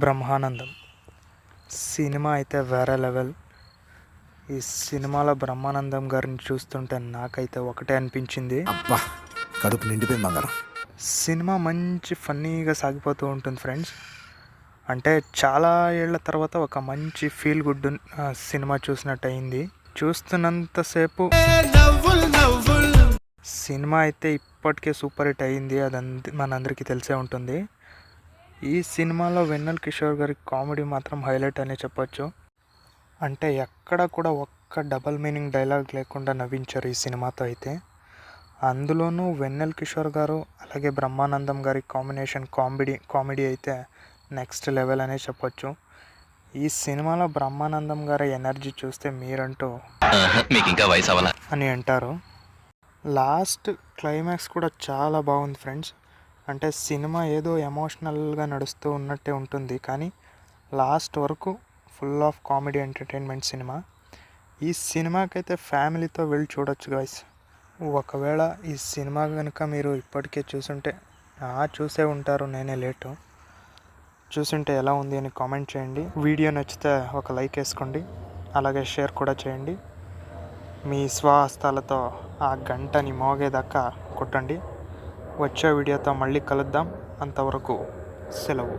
Brahmanandam cinema అయితే వేరే level. ఈ సినిమాలో బ్రహ్మానందం గారిని చూస్తుంటే నాకైతే ఒకటే అనిపించింది, అబ్బా కడుపు నిండిపోయింది బంగారం. సినిమా మంచి ఫన్నీగా సాగిపోతూ ఉంటుంది ఫ్రెండ్స్. అంటే చాలా ఏళ్ల తర్వాత ఒక మంచి ఫీల్ గుడ్ సినిమా చూసినట్టు అయింది. చూస్తున్నంతసేపు సినిమా అయితే ఇప్పటికే సూపర్ హిట్ అయింది, అది మనందరికీ తెలిసే ఉంటుంది. ఈ సినిమాలో వెన్నెల కిషోర్ గారి కామెడీ మాత్రం హైలైట్ అనే చెప్పొచ్చు. అంటే ఎక్కడ కూడా ఒక్క డబల్ మీనింగ్ డైలాగ్ లేకుండా నవ్వించారు ఈ సినిమాతో అయితే. అందులోనూ వెన్నెల కిషోర్ గారు అలాగే బ్రహ్మానందం గారి కాంబినేషన్ కామెడీ అయితే నెక్స్ట్ లెవెల్ అనే చెప్పొచ్చు. ఈ సినిమాలో బ్రహ్మానందం గారి ఎనర్జీ చూస్తే మీరంటూ మీకు ఇంకా వయసు అవ్వాలా అని అంటారు. లాస్ట్ క్లైమాక్స్ కూడా చాలా బాగుంది ఫ్రెండ్స్. అంటే సినిమా ఏదో ఎమోషనల్గా నడుస్తూ ఉన్నట్టే ఉంటుంది, కానీ లాస్ట్ వరకు full of comedy entertainment cinema. ఈ సినిమాకైతే ఫ్యామిలీతో వెళ్ళి చూడొచ్చు గైస్. ఒకవేళ ఈ సినిమా కనుక మీరు ఇప్పటికే చూసుంటే చూసే ఉంటారు, నేనే లేటు. చూసుంటే ఎలా ఉంది అని కామెంట్ చేయండి. వీడియో నచ్చితే ఒక లైక్ వేసుకోండి, అలాగే షేర్ కూడా చేయండి. మీ స్వహస్తాలతో ఆ గంటని మోగేదాకా కొట్టండి. వచ్చే వీడియోతో మళ్ళీ కలుద్దాం. అంతవరకు సెలవు.